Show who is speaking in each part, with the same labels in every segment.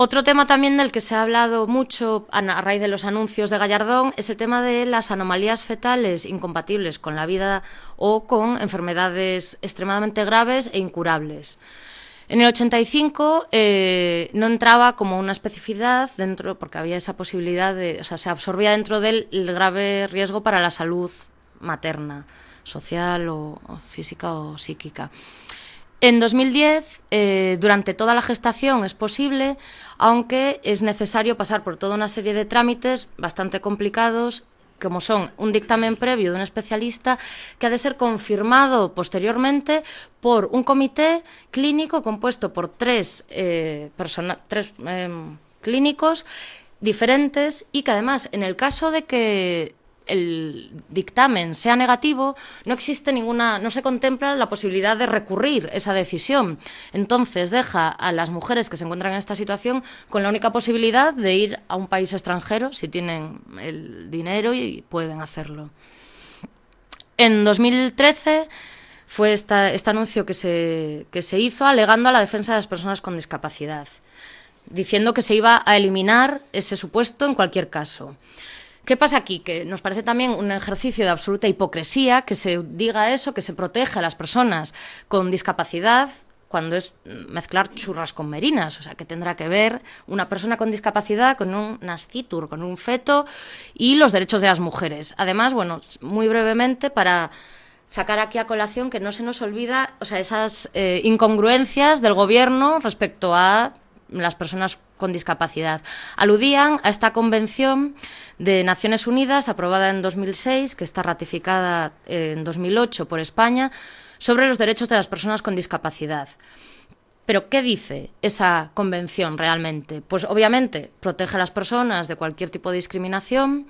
Speaker 1: Otro tema también del que se ha hablado mucho a raíz de los anuncios de Gallardón es el tema de las anomalías fetales incompatibles con la vida o con enfermedades extremadamente graves e incurables. En el 85 no entraba como una especificidad dentro, porque había esa posibilidad de, se absorbía dentro del grave riesgo para la salud materna, social o física o psíquica. En 2010, durante toda la gestación es posible, aunque es necesario pasar por toda una serie de trámites bastante complicados, como son un dictamen previo de un especialista que ha de ser confirmado posteriormente por un comité clínico compuesto por tres clínicos diferentes y que además, en el caso de que el dictamen sea negativo, no se contempla la posibilidad de recurrir esa decisión. Entonces deja a las mujeres que se encuentran en esta situación con la única posibilidad de ir a un país extranjero si tienen el dinero y pueden hacerlo. En 2013 fue este anuncio que se hizo alegando a la defensa de las personas con discapacidad, diciendo que se iba a eliminar ese supuesto en cualquier caso. ¿Qué pasa aquí? Que nos parece también un ejercicio de absoluta hipocresía que se diga eso, que se protege a las personas con discapacidad, cuando es mezclar churras con merinas. O sea, que tendrá que ver una persona con discapacidad con un nascitur, con un feto, y los derechos de las mujeres. Además, bueno, muy brevemente, para sacar aquí a colación que no se nos olvida, esas incongruencias del gobierno respecto a las personas con discapacidad. Aludían a esta convención de Naciones Unidas, aprobada en 2006, que está ratificada en 2008 por España, sobre los derechos de las personas con discapacidad. Pero, ¿qué dice esa convención realmente? Pues, obviamente, protege a las personas de cualquier tipo de discriminación.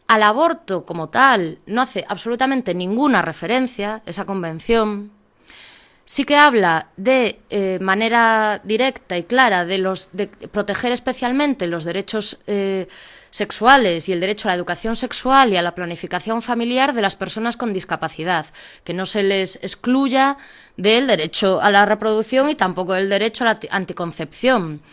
Speaker 1: Al aborto como tal no hace absolutamente ninguna referencia esa convención. Sí que habla de manera directa y clara de proteger especialmente los derechos sexuales y el derecho a la educación sexual y a la planificación familiar de las personas con discapacidad, que no se les excluya del derecho a la reproducción y tampoco del derecho a la anticoncepción.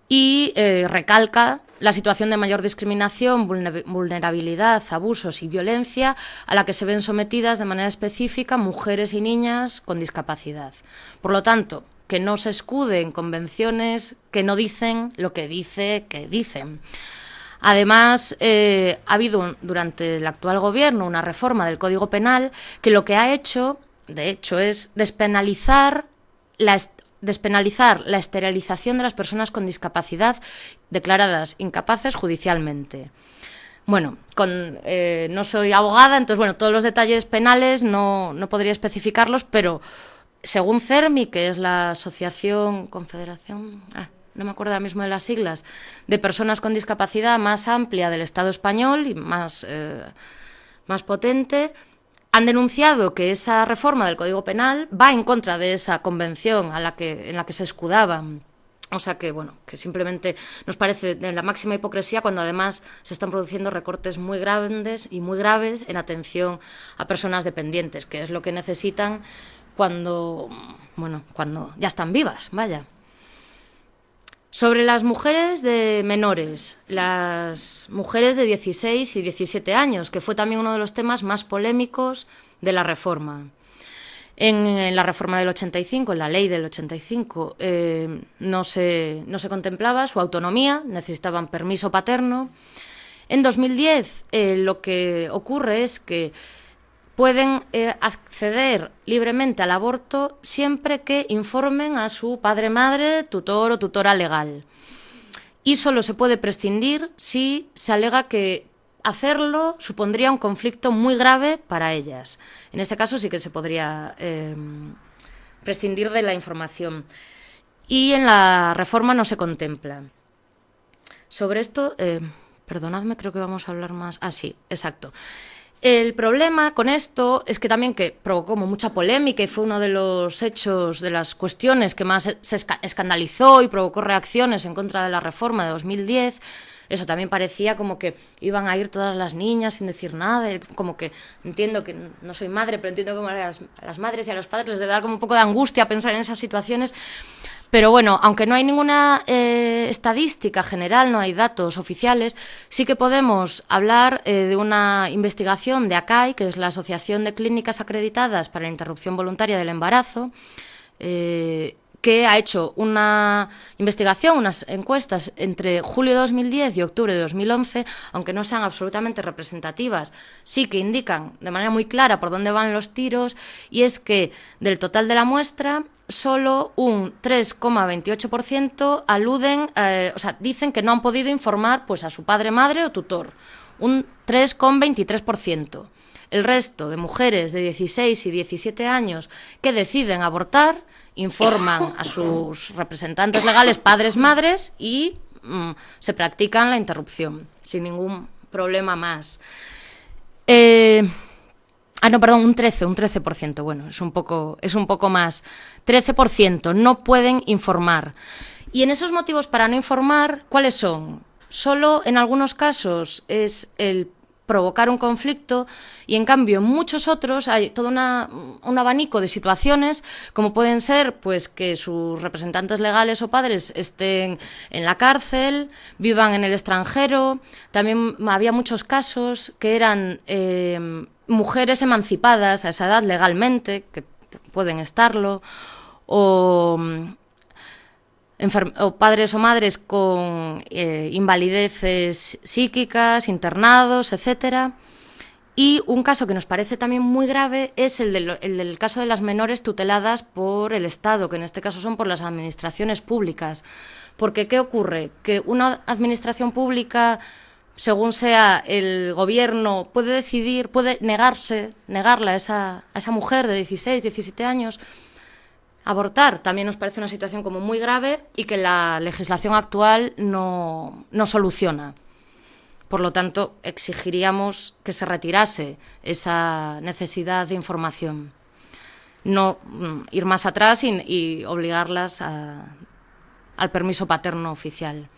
Speaker 1: Y recalca la situación de mayor discriminación, vulnerabilidad, abusos y violencia a la que se ven sometidas de manera específica mujeres y niñas con discapacidad. Por lo tanto, que no se escude en convenciones que no dicen lo que dice que dicen. Además, ha habido durante el actual gobierno una reforma del Código Penal que lo que ha hecho, de hecho, es despenalizar la esterilización de las personas con discapacidad declaradas incapaces judicialmente. Bueno, no soy abogada, entonces, bueno, todos los detalles penales no podría especificarlos, pero según CERMI, que es la Asociación, Confederación, no me acuerdo ahora mismo de las siglas, de personas con discapacidad más amplia del Estado español y más potente, han denunciado que esa reforma del Código Penal va en contra de esa convención en la que se escudaban. O sea que, bueno, que simplemente nos parece de la máxima hipocresía cuando además se están produciendo recortes muy grandes y muy graves en atención a personas dependientes, que es lo que necesitan cuando ya están vivas, vaya. Sobre las mujeres de menores, las mujeres de 16 y 17 años, que fue también uno de los temas más polémicos de la reforma. En la reforma del 85, en la ley del 85, no se contemplaba su autonomía, necesitaban permiso paterno. En 2010 lo que ocurre es que pueden acceder libremente al aborto siempre que informen a su padre, madre, tutor o tutora legal. Y solo se puede prescindir si se alega que hacerlo supondría un conflicto muy grave para ellas. En este caso sí que se podría prescindir de la información. Y en la reforma no se contempla. Sobre esto, perdonadme, creo que vamos a hablar más. Sí, exacto. El problema con esto es que también que provocó mucha polémica y fue uno de los hechos, de las cuestiones que más se escandalizó y provocó reacciones en contra de la reforma de 2010. Eso también parecía como que iban a ir todas las niñas sin decir nada, como que entiendo que no soy madre, pero entiendo que a las madres y a los padres les debe dar como un poco de angustia pensar en esas situaciones. Pero bueno, aunque no hay ninguna estadística general, no hay datos oficiales, sí que podemos hablar de una investigación de ACAI, que es la Asociación de Clínicas Acreditadas para la Interrupción Voluntaria del Embarazo, que ha hecho una investigación, unas encuestas entre julio de 2010 y octubre de 2011, aunque no sean absolutamente representativas, sí que indican de manera muy clara por dónde van los tiros, y es que del total de la muestra, solo un 3,28% aluden, o sea, dicen que no han podido informar pues a su padre, madre o tutor, un 3,23%. El resto de mujeres de 16 y 17 años que deciden abortar informan a sus representantes legales, padres, madres, y se practican la interrupción sin ningún problema más. No, perdón, un 13%, bueno, es un poco más. 13% no pueden informar. Y en esos motivos para no informar, ¿cuáles son? Solo en algunos casos es el provocar un conflicto, y en cambio en muchos otros hay todo un abanico de situaciones, como pueden ser pues que sus representantes legales o padres estén en la cárcel, vivan en el extranjero. También había muchos casos que eran mujeres emancipadas a esa edad legalmente, que pueden estarlo, o padres o madres con invalideces psíquicas, internados, etcétera. Y un caso que nos parece también muy grave es el del caso de las menores tuteladas por el Estado, que en este caso son por las administraciones públicas. Porque, ¿qué ocurre? Que una administración pública, según sea el gobierno, puede decidir, puede negarle a esa mujer de 16, 17 años abortar. También nos parece una situación como muy grave y que la legislación actual no soluciona. Por lo tanto, exigiríamos que se retirase esa necesidad de información. No ir más atrás y obligarlas al permiso paterno oficial.